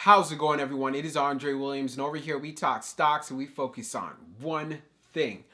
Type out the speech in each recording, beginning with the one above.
How's it going, everyone? It is Andre Williams, and over here we talk stocks and we focus on one thing.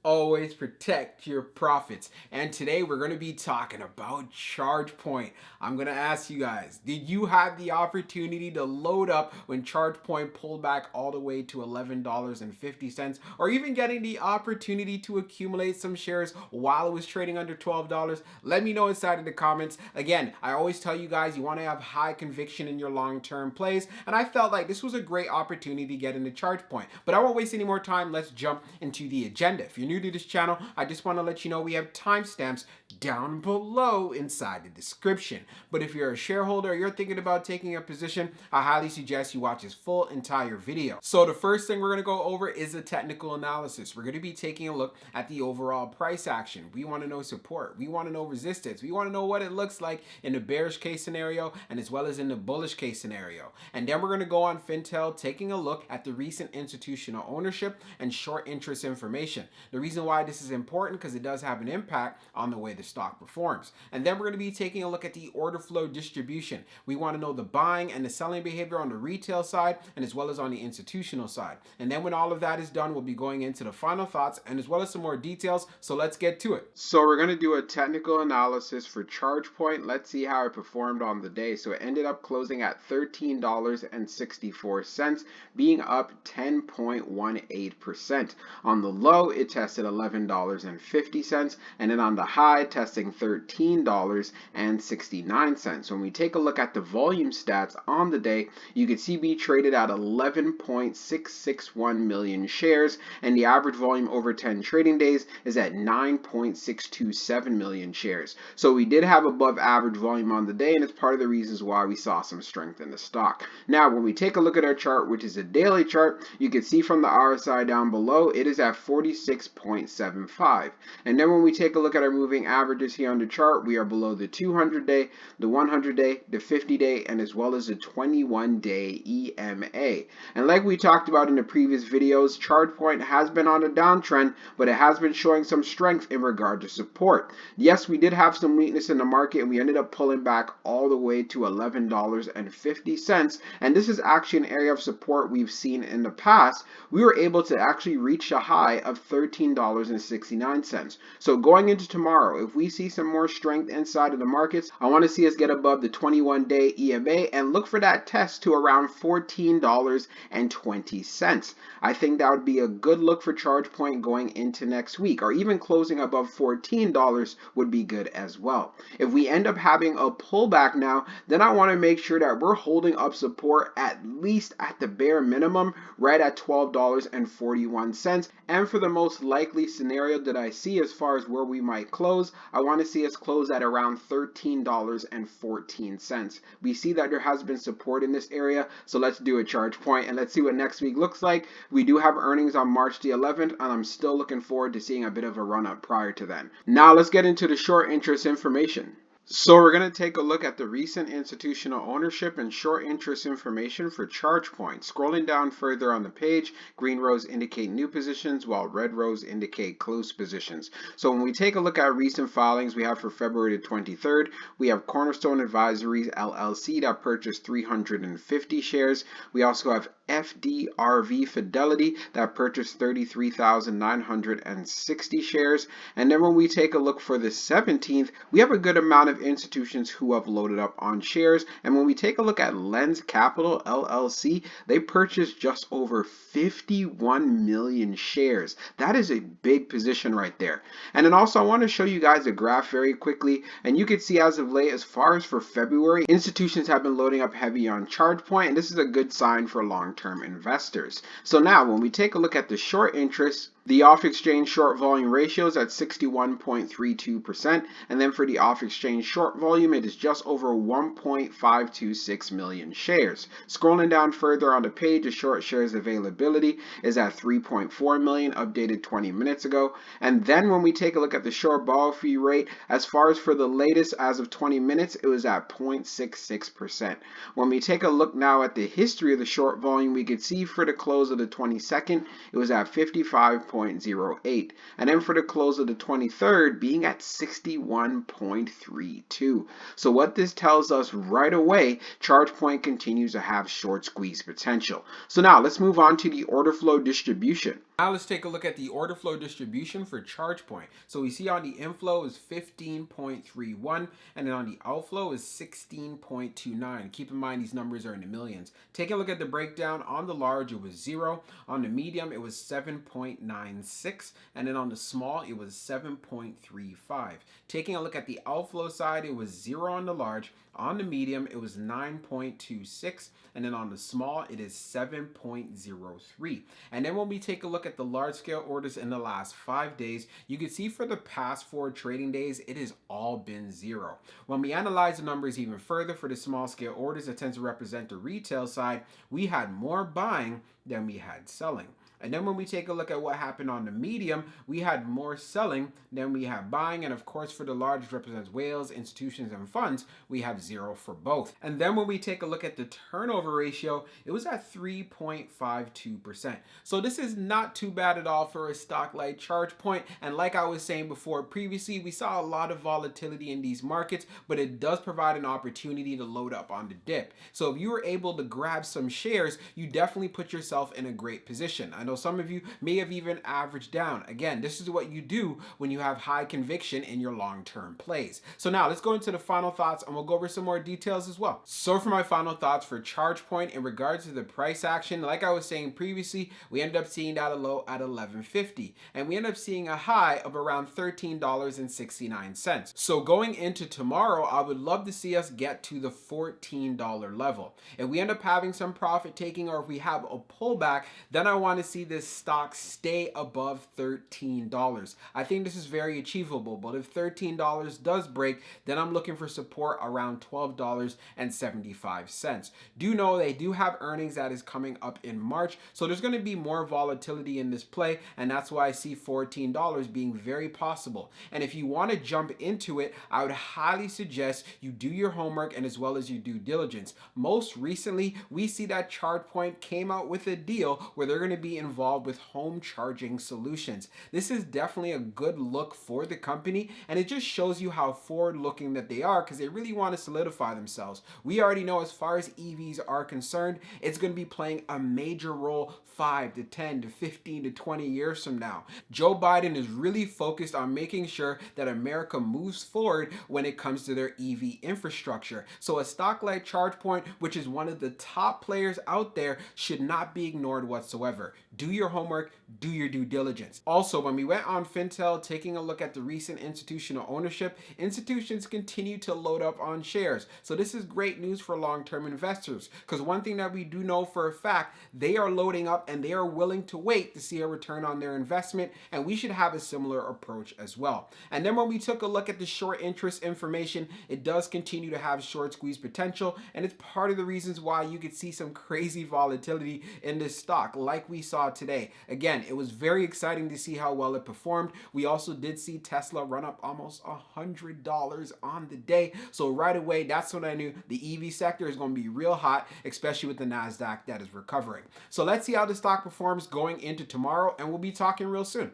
Always protect your profits. And today we're going to be talking about ChargePoint. I'm going to ask you guys, did you have the opportunity to load up when ChargePoint pulled back all the way to $11.50, or even getting the opportunity to accumulate some shares while it was trading under $12? Let me know inside of the comments. Again, I always tell you guys, you want to have high conviction in your long-term plays, and I felt like this was a great opportunity to get into ChargePoint. But I won't waste any more time. Let's jump into the agenda. If you're new to this channel, I just want to let you know we have timestamps down below inside the description. But if you're a shareholder or you're thinking about taking a position, I highly suggest you watch this full entire video. So the first thing we're going to go over is a technical analysis. We're going to be taking a look at the overall price action. We want to know support. We want to know resistance. We want to know what it looks like in the bearish case scenario and as well as in the bullish case scenario. And then we're going to go on Fintel, taking a look at the recent institutional ownership and short interest information. The reason why this is important because it does have an impact on the way the stock performs. And then we're going to be taking a look at the order flow distribution. We want to know the buying and the selling behavior on the retail side and as well as on the institutional side. And then when all of that is done, we'll be going into the final thoughts and as well as some more details. So let's get to it. So we're going to do a technical analysis for ChargePoint. Let's see how it performed on the day. So it ended up closing at $13.64, being up 10.18%. On the low, it tested $11.50, and then on the high, testing $13.69. When we take a look at the volume stats on the day, you can see we traded at 11.661 million shares, and the average volume over 10 trading days is at 9.627 million shares. So we did have above average volume on the day, and it's part of the reasons why we saw some strength in the stock. Now, when we take a look at our chart, which is a daily chart, you can see from the RSI down below, it is at 46.75. And then when we take a look at our moving averages here on the chart, we are below the 200-day, the 100-day, the 50-day, and as well as the 21-day EMA. And like we talked about in the previous videos, ChargePoint has been on a downtrend, but it has been showing some strength in regard to support. Yes, we did have some weakness in the market, and we ended up pulling back all the way to $11.50. And this is actually an area of support we've seen in the past. We were able to actually reach a high of $13.69. So going into tomorrow, if we see some more strength inside of the markets, I want to see us get above the 21-day EMA and look for that test to around $14.20. I think that would be a good look for ChargePoint going into next week, or even closing above $14 would be good as well. If we end up having a pullback now, then I want to make sure that we're holding up support at least at the bare minimum right at $12.41. And for the most likely scenario that I see as far as where we might close, I want to see us close at around $13.14. We see that there has been support in this area, so let's do a ChargePoint and let's see what next week looks like. We do have earnings on March the 11th, and I'm still looking forward to seeing a bit of a run up prior to then. Now let's get into the short interest information. So we're going to take a look at the recent institutional ownership and short interest information for ChargePoint. Scrolling down further on the page, green rows indicate new positions while red rows indicate closed positions. So when we take a look at recent filings we have for February the 23rd, we have Cornerstone Advisories LLC that purchased 350 shares. We also have FDRV Fidelity that purchased 33,960 shares. And then when we take a look for the 17th, we have a good amount of institutions who have loaded up on shares. And when we take a look at Lens Capital LLC, they purchased just over 51 million shares. That is a big position right there. And then also I want to show you guys a graph very quickly, and you can see as of late, as far as for February, institutions have been loading up heavy on ChargePoint, and this is a good sign for long-term investors. So now when we take a look at the short interest, the off-exchange short volume ratio is at 61.32%, and then for the off-exchange short volume, it is just over 1.526 million shares. Scrolling down further on the page, the short shares availability is at 3.4 million, updated 20 minutes ago. And then when we take a look at the short borrow fee rate, as far as for the latest as of 20 minutes, it was at 0.66%. When we take a look now at the history of the short volume, we could see for the close of the 22nd, it was at 55.5 60.08. And then for the close of the 23rd being at 61.32. So what this tells us right away, ChargePoint continues to have short squeeze potential. So now let's move on to the order flow distribution. Now let's take a look at the order flow distribution for ChargePoint. So we see on the inflow is 15.31 and then on the outflow is 16.29. Keep in mind these numbers are in the millions. Taking a look at the breakdown, on the large it was 0, on the medium it was 7.96, and then on the small it was 7.35. Taking a look at the outflow side, it was 0 on the large, on the medium it was 9.26, and then on the small it is 7.03. And then when we take a look at the large scale orders in the last 5 days, you can see for the past 4 trading days it has all been 0. When we analyze the numbers even further for the small scale orders that tends to represent the retail side, we had more buying than we had selling. And then when we take a look at what happened on the medium, we had more selling than we had buying. And of course, for the large, which represents whales, institutions, and funds, we have 0 for both. And then when we take a look at the turnover ratio, it was at 3.52%. So this is not too bad at all for a stock like ChargePoint. And like I was saying before previously, we saw a lot of volatility in these markets, but it does provide an opportunity to load up on the dip. So if you were able to grab some shares, you definitely put yourself in a great position. I know some of you may have even averaged down. Again, this is what you do when you have high conviction in your long-term plays. So now let's go into the final thoughts and we'll go over some more details as well. So for my final thoughts for ChargePoint in regards to the price action, like I was saying previously, we ended up seeing that a low at $11.50 and we ended up seeing a high of around $13.69. So going into tomorrow, I would love to see us get to the $14 level. If we end up having some profit taking or if we have a pullback, then I want to see this stock stay above $13. I think this is very achievable, but if $13 does break, then I'm looking for support around $12.75. Do know they do have earnings that is coming up in March, so there's going to be more volatility in this play, and that's why I see $14 being very possible. And if you want to jump into it, I would highly suggest you do your homework and as well as your due diligence. Most recently, we see that ChargePoint came out with a deal where they're going to be involved with home charging solutions. This is definitely a good look for the company, and it just shows you how forward looking that they are because they really want to solidify themselves. We already know as far as EVs are concerned, it's going to be playing a major role 5 to 10 to 15 to 20 years from now. Joe Biden is really focused on making sure that America moves forward when it comes to their EV infrastructure. So a stock like ChargePoint, which is one of the top players out there, should not be ignored whatsoever. Do your homework, do your due diligence. Also, when we went on Fintel, taking a look at the recent institutional ownership, institutions continue to load up on shares. So this is great news for long-term investors because one thing that we do know for a fact, they are loading up and they are willing to wait to see a return on their investment, and we should have a similar approach as well. And then when we took a look at the short interest information, it does continue to have short squeeze potential, and it's part of the reasons why you could see some crazy volatility in this stock like we saw today. Again, it was very exciting to see how well it performed. We also did see Tesla run up almost $100 on the day. So right away, that's when I knew the EV sector is going to be real hot, especially with the NASDAQ that is recovering. So let's see how the stock performs going into tomorrow, and we'll be talking real soon.